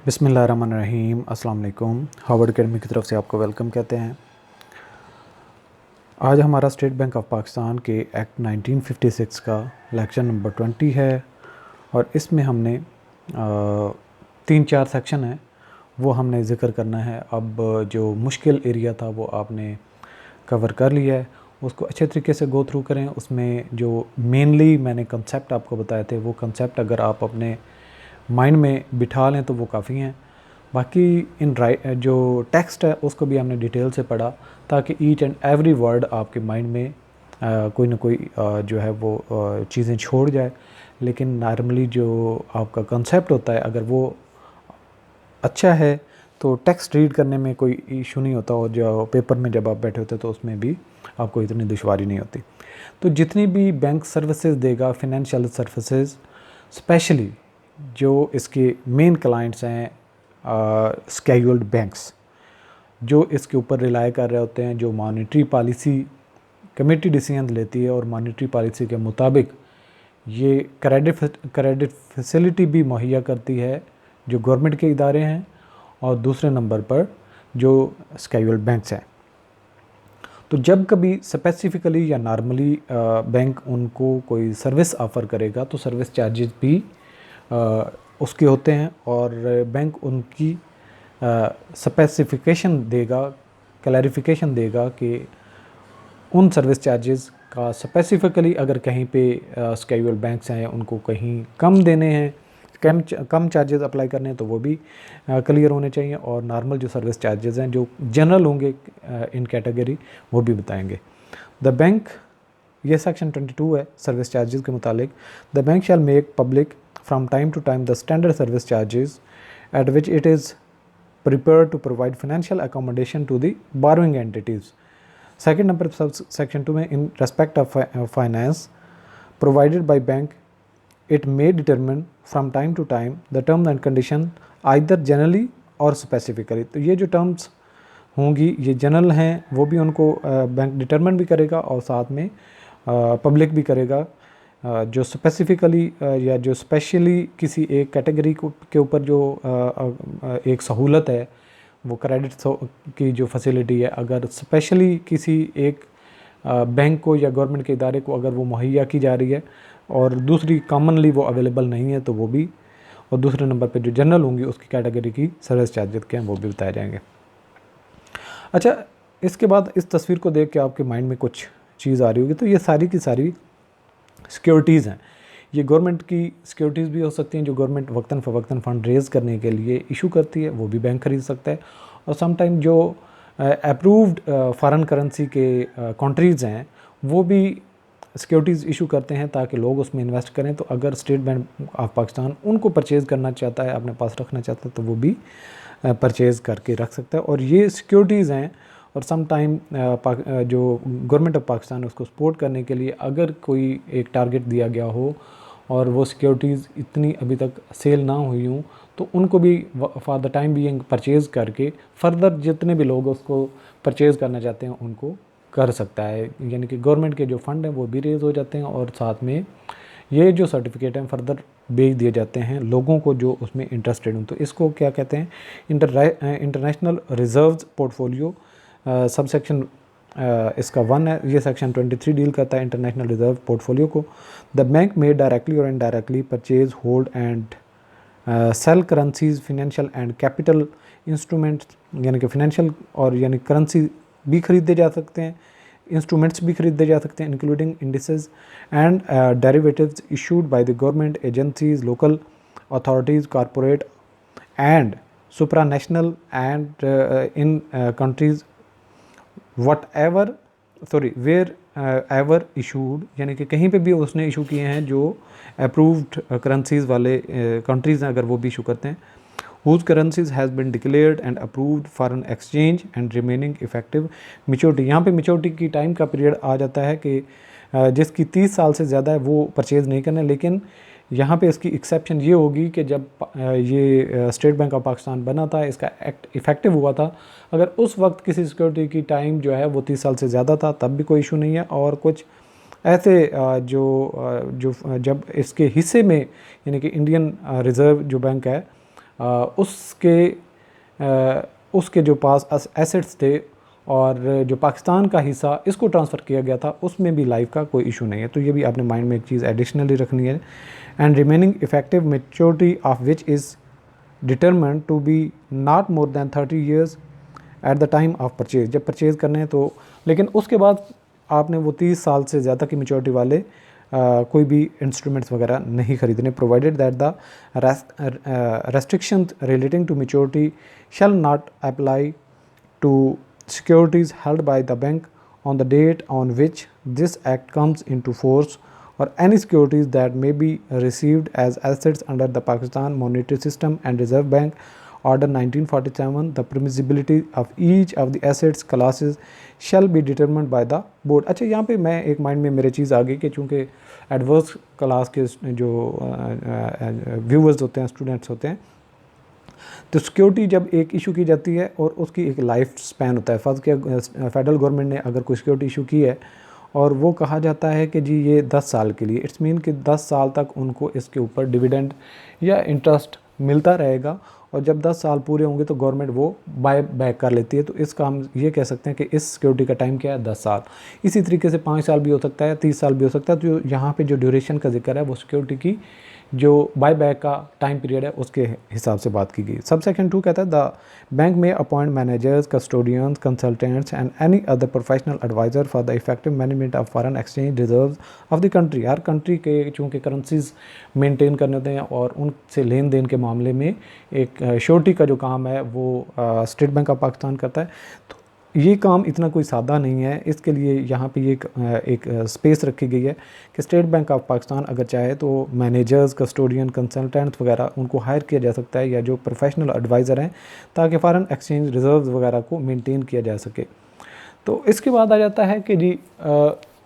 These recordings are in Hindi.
बिस्मिल्लाहिर्रहमानिर्रहीम। अस्सलाम वालेकुम। हार्वर्ड अकेडमी की तरफ से आपको वेलकम कहते हैं। आज हमारा स्टेट बैंक ऑफ पाकिस्तान के एक्ट 1956 का लेक्चर नंबर 20 है और इसमें हमने 3-4 सेक्शन हैं वो हमने ज़िक्र करना है। अब जो मुश्किल एरिया था वो आपने कवर कर लिया है, उसको अच्छे तरीके से गो थ्रू करें। उसमें जो मेनली मैंने कंसेप्ट आपको बताए थे वो कंसेप्ट अगर आप अपने माइंड में बिठा लें तो वो काफ़ी हैं। बाकी जो टेक्स्ट है उसको भी हमने डिटेल से पढ़ा ताकि ईच एंड एवरी वर्ड आपके माइंड में कोई ना कोई जो है वो चीज़ें छोड़ जाए। लेकिन नॉर्मली जो आपका कंसेप्ट होता है अगर वो अच्छा है तो टेक्स्ट रीड करने में कोई इशू नहीं होता, और जो पेपर में जब आप बैठे होते तो उसमें भी आपको इतनी दुश्वारी नहीं होती। तो जितनी भी बैंक सर्विसेज देगा, फिनेंशियल सर्विसेज, स्पेशली जो इसके मेन क्लाइंट्स हैं स्केड्यूल्ड बैंक्स, जो इसके ऊपर रिलाई कर रहे होते हैं, जो मॉनेटरी पॉलिसी कमेटी डिसीजन लेती है और मॉनेटरी पॉलिसी के मुताबिक ये क्रेडिट फैसिलिटी भी मुहैया करती है, जो गवर्नमेंट के इदारे हैं, और दूसरे नंबर पर जो स्केड्यूल्ड बैंक्स हैं। तो जब कभी स्पेसिफिकली या नॉर्मली बैंक उनको कोई सर्विस ऑफ़र करेगा तो सर्विस चार्जेस भी उसके होते हैं, और बैंक उनकी स्पेसिफिकेशन देगा, क्लैरिफिकेशन देगा कि उन सर्विस चार्जेस का स्पेसिफिकली अगर कहीं पे स्केड्यूल्ड बैंक्स हैं उनको कहीं कम देने हैं, कम चार्जेस अप्लाई करने हैं तो वो भी क्लियर होने चाहिए, और नॉर्मल जो सर्विस चार्जेस हैं जो जनरल होंगे इन कैटेगरी वो भी बताएंगे। द बैंक, ये सेक्शन 22 है सर्विस चार्जेस के मुतालिक। The bank shall make public from time to time the standard service charges at which it is prepared to provide financial accommodation to the borrowing entities. Second number section 2 में in respect of finance provided by bank it may determine from time to time the terms and condition either generally or specifically। तो ये जो terms होंगी ये जनरल हैं, वो भी उनको बैंक डिटरमिन भी करेगा और साथ में पब्लिक भी करेगा। जो स्पेसिफिकली या जो स्पेशली किसी एक कैटेगरी के ऊपर जो एक सहूलत है, वो क्रेडिट की जो फैसिलिटी है, अगर स्पेशली किसी एक बैंक को या गवर्नमेंट के इदारे को अगर वो मुहैया की जा रही है और दूसरी कॉमनली वो अवेलेबल नहीं है तो वो भी, और दूसरे नंबर पे जो जनरल होंगी उसकी कैटेगरी की सर्विस चार्जेस क्या हैं वो भी बताए जाएंगे। अच्छा, इसके बाद इस तस्वीर को देख के आपके माइंड में कुछ चीज़ आ रही होगी, तो ये सारी की सारी सिक्योरिटीज़ हैं। ये गवर्नमेंट की सिक्योरिटीज़ भी हो सकती हैं जो गवर्नमेंट वक्तन फ़वक्तन फ़ंड रेज़ करने के लिए इशू करती है, वो भी बैंक ख़रीद सकता है। और समटाइम जो अप्रूव्ड फ़ॉरेन करेंसी के कंट्रीज़ हैं वो भी सिक्योरिटीज़ इशू करते हैं ताकि लोग उसमें इन्वेस्ट करें। तो अगर स्टेट बैंक ऑफ पाकिस्तान उनको परचेज़ करना चाहता है, अपने पास रखना चाहता है, तो वो भी परचेज़ करके रख सकता है। और ये सिक्योरिटीज़ हैं, और सम टाइम जो गवर्नमेंट ऑफ पाकिस्तान उसको सपोर्ट करने के लिए अगर कोई एक टारगेट दिया गया हो और वो सिक्योरिटीज़ इतनी अभी तक सेल ना हुई हूँ तो उनको भी for the time being purchase करके फर्दर जितने भी लोग उसको परचेज़ करना चाहते हैं उनको कर सकता है। यानी कि गवर्नमेंट के जो फ़ंड हैं वो भी रेज़ हो जाते हैं, और साथ में ये जो सर्टिफिकेट हैं फर्दर बेच दिए जाते हैं लोगों को जो उसमें इंटरेस्टेड हों। तो इसको क्या कहते हैं, international reserves portfolio subsection इसका 1 है। ये सेक्शन 23 डील करता है इंटरनेशनल रिजर्व पोर्टफोलियो को। द बैंक में डायरेक्टली और indirectly purchase, hold and sell currencies, financial and capital instruments, यानी कि फाइनेंशियल और यानी करेंसी भी खरीदे जा सकते हैं, इंस्ट्रूमेंट्स भी खरीदे जा सकते हैं, including indices and derivatives issued by the government agencies, local authorities, corporate and supranational and in countries wherever issued, यानी कि कहीं पे भी उसने इशू किए हैं जो अप्रूव्ड करेंसीज़ वाले कंट्रीज़ हैं, अगर वो भी इशू करते हैं। Whose currencies has been declared and approved foreign exchange and remaining effective maturity. यहाँ पे मैच्योरिटी की टाइम का पीरियड आ जाता है कि जिसकी 30 साल से ज़्यादा है वो परचेज़ नहीं करना। लेकिन यहाँ पे इसकी एक्सेप्शन ये होगी कि जब ये स्टेट बैंक ऑफ पाकिस्तान बना था, इसका एक्ट इफ़ेक्टिव हुआ था, अगर उस वक्त किसी सिक्योरिटी की टाइम जो है वो 30 साल से ज़्यादा था तब भी कोई इशू नहीं है। और कुछ ऐसे जो जब इसके हिस्से में यानी कि इंडियन रिज़र्व जो बैंक है उसके जो पास एसेट्स थे और जो पाकिस्तान का हिस्सा इसको ट्रांसफ़र किया गया था उसमें भी लाइफ का कोई इशू नहीं है। तो ये भी आपने माइंड में एक चीज़ एडिशनली रखनी है। And remaining effective maturity of which is determined to be not more than 30 years at the time of purchase. जब परचेज़ करने हैं तो, लेकिन उसके बाद आपने वो 30 साल से ज़्यादा की मेच्योरिटी वाले कोई भी इंस्ट्रूमेंट्स वगैरह नहीं खरीदने, provided that the restriction relating to maturity shall not apply to securities held by the bank on the date on which this act comes into force, or any securities that may be received as assets under the Pakistan Monetary System and Reserve Bank Order 1947. The permissibility of each of the assets classes shall be determined by the board. अच्छा, यहाँ पे मैं एक माइंड में मेरे चीज़ आ गई कि चूँकि एडवर्स क्लास के जो व्यूअर्स होते हैं, स्टूडेंट्स होते हैं, तो सिक्योरिटी जब एक इशू की जाती है और उसकी एक लाइफ स्पैन होता है। फ़र्ज़ किया फेडरल गवर्नमेंट ने अगर कोई सिक्योरिटी इशू की है और वो कहा जाता है कि जी ये 10 साल के लिए, इट्स मीन कि 10 साल तक उनको इसके ऊपर डिविडेंड या इंटरेस्ट मिलता रहेगा, और जब 10 साल पूरे होंगे तो गवर्नमेंट वो बाय बैक कर लेती है। तो इसका हम ये कह सकते हैं कि इस सिक्योरिटी का टाइम क्या है, 10 साल। इसी तरीके से 5 साल भी हो सकता है, 30 साल भी हो सकता है। तो यहाँ पे जो ड्यूरेशन का जिक्र है वो सिक्योरिटी की जो बाय बैक का टाइम पीरियड है उसके हिसाब से बात की गई। सबसेक्शन 2 कहता है the bank may appoint managers, custodians, consultants and any other professional adviser for the effective management of foreign exchange reserves of the country. हर कंट्री के चूँकि करेंसीज मेंटेन करने होते हैं और उनसे लेन देन के मामले में एक श्योरिटी का जो काम है वो स्टेट बैंक ऑफ पाकिस्तान करता है। तो ये काम इतना कोई सादा नहीं है, इसके लिए यहाँ पे एक स्पेस रखी गई है कि स्टेट बैंक ऑफ पाकिस्तान अगर चाहे तो मैनेजर्स, कस्टोडियन, कंसल्टेंट्स वगैरह उनको हायर किया जा सकता है, या जो प्रोफेशनल एडवाइज़र हैं, ताकि फ़ॉरेन एक्सचेंज रिजर्व्स वगैरह को मेंटेन किया जा सके। तो इसके बाद आ जाता है कि जी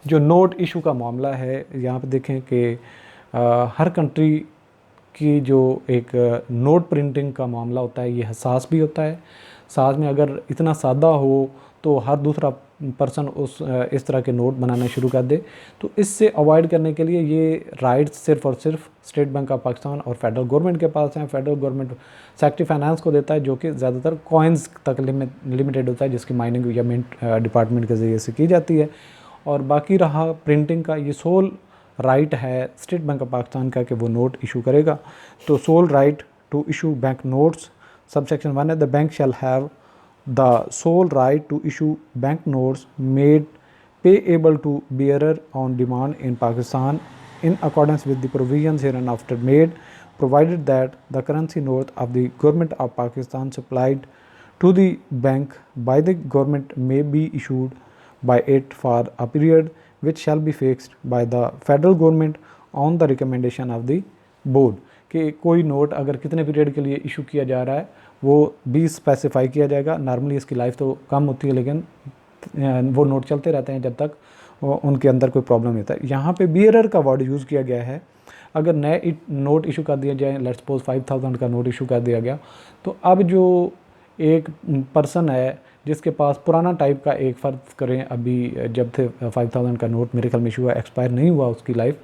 जो नोट इशू का मामला है, यहाँ पर देखें कि हर कंट्री की जो एक नोट प्रिंटिंग का मामला होता है ये हसास भी होता है। साथ में अगर इतना सादा हो तो हर दूसरा पर्सन इस तरह के नोट बनाना शुरू कर दे। तो इससे अवॉइड करने के लिए ये राइट्स सिर्फ़ और सिर्फ स्टेट बैंक ऑफ पाकिस्तान और फेडरल गवर्नमेंट के पास हैं। फेडरल गवर्नमेंट सेक्रेटरी फाइनेंस को देता है, जो कि ज़्यादातर कॉइन्स तक लिमिटेड होता है, जिसकी माइनिंग या मिंट डिपार्टमेंट के ज़रिए से की जाती है। और बाकी रहा प्रिंटिंग का, ये सोल राइट है स्टेट बैंक ऑफ पाकिस्तान का कि वो नोट इशू करेगा। तो sole right to issue bank notes, subsection 1 है the bank shall have the sole right to issue bank notes made payable to bearer on demand in Pakistan in accordance with the provisions hereinafter made, provided that the currency note of the government of Pakistan supplied to the bank by the government may be issued by it for a period which shall be fixed by the federal government on the recommendation of the board। कि कोई नोट अगर कितने पीरियड के लिए इशू किया जा रहा है वो भी स्पेसिफाई किया जाएगा। नॉर्मली इसकी लाइफ तो कम होती है, लेकिन वो नोट चलते रहते हैं जब तक उनके अंदर कोई प्रॉब्लम नहीं होता है। यहाँ पे बियरर का वर्ड यूज़ किया गया है। अगर नए नोट इशू कर दिया जाए, लेट्स सपोज 5000 का नोट इशू कर दिया गया, तो अब जो एक पर्सन है जिसके पास पुराना टाइप का, एक फ़र्ज करें अभी जब थे 5000 का नोट मेरे ख्याल में इशू हुआ, एक्सपायर नहीं हुआ उसकी लाइफ,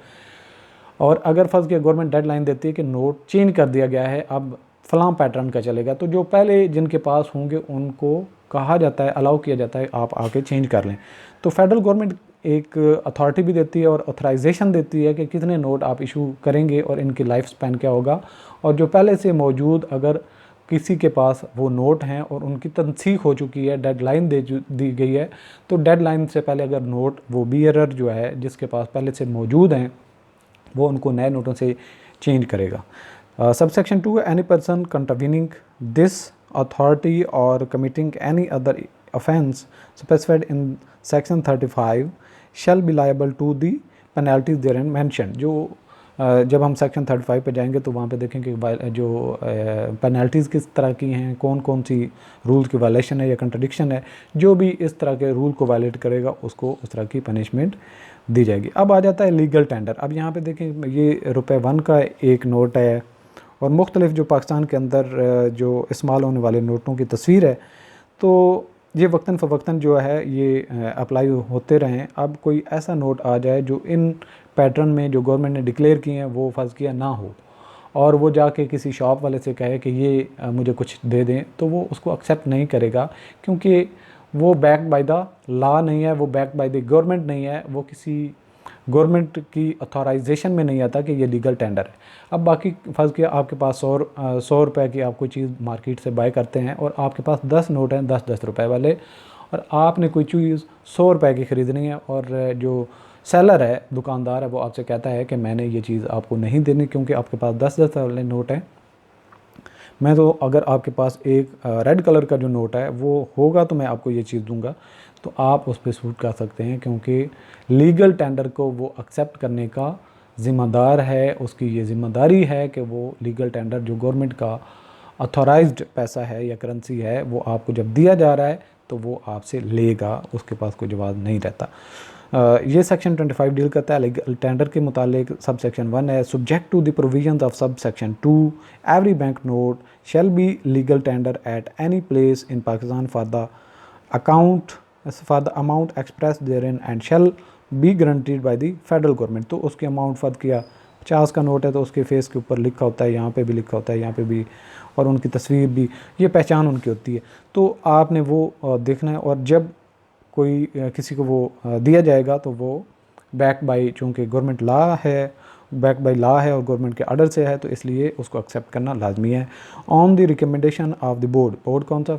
और अगर फ़र्ज़ किया गवर्नमेंट डेडलाइन देती है कि नोट चेंज कर दिया गया है, अब फलां पैटर्न का चलेगा, तो जो पहले जिनके पास होंगे उनको कहा जाता है, अलाउ किया जाता है आप आके चेंज कर लें। तो फेडरल गवर्नमेंट एक अथॉरिटी भी देती है और ऑथराइजेशन देती है कि कितने नोट आप इशू करेंगे और इनकी लाइफ स्पैन क्या होगा। और जो पहले से मौजूद अगर किसी के पास वो नोट हैं और उनकी तनसीख हो चुकी है, डेडलाइन दी गई है, तो डेडलाइन से पहले अगर नोट वो बियरर जो है जिसके पास पहले से मौजूद हैं वो उनको नए नोटों से चेंज करेगा। Subsection 2 any person contravening this authority और committing any other offence specified in section 35 shall be liable to the penalties therein mention. जो जब हम सेक्शन 35 पे जाएंगे तो वहाँ पे देखेंगे जो पेनल्टीज़ किस तरह की हैं, कौन कौन सी रूल की वायलेशन है या कंट्रडिक्शन है, जो भी इस तरह के रूल को वायलेट करेगा उसको उस तरह की पनिशमेंट दी जाएगी। अब आ जाता है लीगल टेंडर। अब यहाँ पे देखें ये ₹1 का एक नोट है और मुख्तलिफ जो पाकिस्तान के अंदर जो इस्तेमाल होने वाले नोटों की तस्वीर है, तो ये वक्तन फ़वक्तन जो है ये अप्लाई होते रहें। अब कोई ऐसा नोट आ जाए जो इन पैटर्न में जो गवर्नमेंट ने डिक्लेयर किए हैं वो फ़र्ज़ किया ना हो, और वो जाके किसी शॉप वाले से कहे कि ये मुझे कुछ दे दें, तो वो उसको एक्सेप्ट नहीं करेगा, क्योंकि वो बैक्ड बाय द लॉ नहीं है, वो बैक्ड बाय द गवर्नमेंट नहीं है, वो किसी गवर्नमेंट की अथॉराइजेशन में नहीं आता कि ये लीगल टेंडर है। अब बाकी फर्ज़ किया आपके पास 100 रुपये की आप कोई चीज़ मार्केट से बाय करते हैं और आपके पास 10 नोट हैं 10-10 रुपये वाले, और आपने कोई चीज़ 100 रुपये की ख़रीदनी है, और जो सेलर है, दुकानदार है, वो आपसे कहता है कि मैंने ये चीज़ आपको नहीं देनी क्योंकि आपके पास 10-10 वाले नोट हैं। मैं तो अगर आपके पास एक रेड कलर का जो नोट है वो होगा तो मैं आपको ये चीज़ दूंगा, तो आप उस पर सूट कर सकते हैं, क्योंकि लीगल टेंडर को वो एक्सेप्ट करने का ज़िम्मेदार है, उसकी ये ज़िम्मेदारी है कि वो लीगल टेंडर जो गवर्नमेंट का ऑथोराइज्ड पैसा है या करेंसी है, वो आपको जब दिया जा रहा है तो वो आपसे लेगा, उसके पास कोई जवाब नहीं रहता। ये सेक्शन 25 डील करता है लीगल टेंडर के मुतालिक। सब सेक्शन 1 है, subject to the provisions of subsection 2 every bank note shall be legal tender at any place in Pakistan for the amount expressed therein and shall be guaranteed by the federal government. तो उसके अमाउंट फर्द किया 50 का नोट है तो उसके फेस के ऊपर लिखा होता है, यहाँ पे भी लिखा होता है, यहाँ पे भी, और उनकी तस्वीर भी, ये पहचान उनकी होती है। तो आपने वो देखना है, और जब कोई किसी को वो दिया जाएगा तो वो बैक बाय, चूँकि गवर्नमेंट लॉ है, बैक बाय लॉ है और गवर्नमेंट के ऑर्डर से है, तो इसलिए उसको एक्सेप्ट करना लाजमी है। On the recommendation of the board, board कौन सा,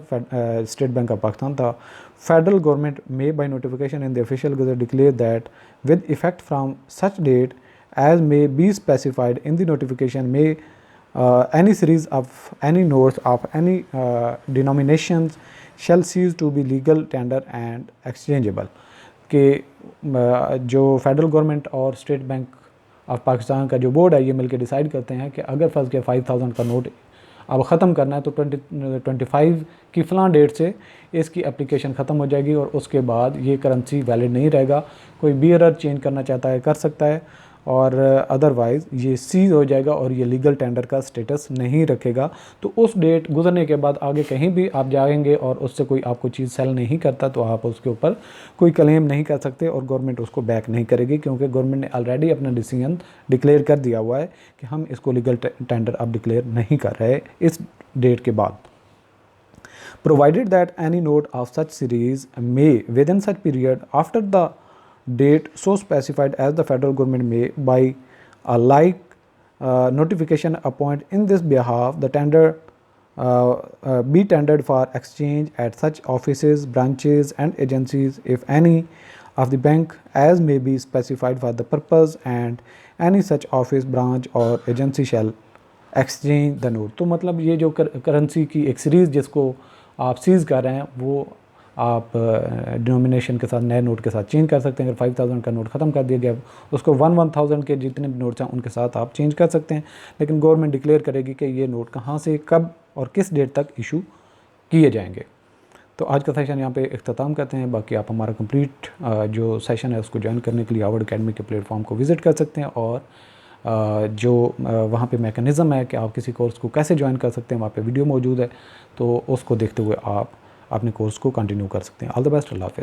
स्टेट बैंक ऑफ पाकिस्तान था, federal government may by notification in the official gazette declare that with effect from such date as may be specified in the notification may any series of any notes of any denominations shall cease to be legal tender and exchangeable। कि जो फेडरल गवर्नमेंट और स्टेट बैंक ऑफ पाकिस्तान का जो बोर्ड है ये मिलकर डिसाइड करते हैं कि अगर फर्ज के 5000 का नोट अब ख़त्म करना है तो 25 की फ़लाँ डेट से इसकी एप्लीकेशन ख़त्म हो जाएगी, और उसके बाद ये करेंसी वैलिड नहीं रहेगा। कोई बियरर चेंज करना चाहता है कर सकता है, और अदरवाइज़ ये सीज हो जाएगा और ये लीगल टेंडर का स्टेटस नहीं रखेगा। तो उस डेट गुजरने के बाद आगे कहीं भी आप जाएंगे और उससे कोई आपको चीज़ सेल नहीं करता तो आप उसके ऊपर कोई क्लेम नहीं कर सकते, और गवर्नमेंट उसको बैक नहीं करेगी, क्योंकि गवर्नमेंट ने ऑलरेडी अपना डिसीजन डिक्लेयर कर दिया हुआ है कि हम इसको लीगल टेंडर अब डिक्लेयर नहीं कर रहे इस डेट के बाद। Provided that any note of such series may with in such period after the date so specified as the federal government may by a like notification appoint in this behalf the tender be tendered for exchange at such offices, branches and agencies if any of the bank as may be specified for the purpose, and any such office, branch or agency shall exchange the note। तो मतलब ये जो करेंसी की एक सीरीज़ जिसको आप सीज़ कर रहे हैं वो आप डिनोमिनेशन के साथ नए नोट के साथ चेंज कर सकते हैं। अगर 5000 का नोट ख़त्म कर दिया गया उसको 1000 के जितने भी नोट्स हैं उनके साथ आप चेंज कर सकते हैं, लेकिन गवर्नमेंट डिक्लेयर करेगी कि ये नोट कहाँ से कब और किस डेट तक इशू किए जाएंगे। तो आज का सेशन यहाँ पे इख्तिताम करते हैं। बाकी आप हमारा कंप्लीट जो सेशन है उसको ज्वाइन करने के लिए आवर्ड अकेडमी के प्लेटफॉर्म को विज़िट कर सकते हैं, और जो वहाँ पे मैकेनिज़्म है कि आप किसी कोर्स को कैसे ज्वाइन कर सकते हैं वहाँ पे वीडियो मौजूद है, तो उसको देखते हुए आप अपने कोर्स को कंटिन्यू कर सकते हैं। ऑल द बेस्ट, अल्लाह हाफ़िज़।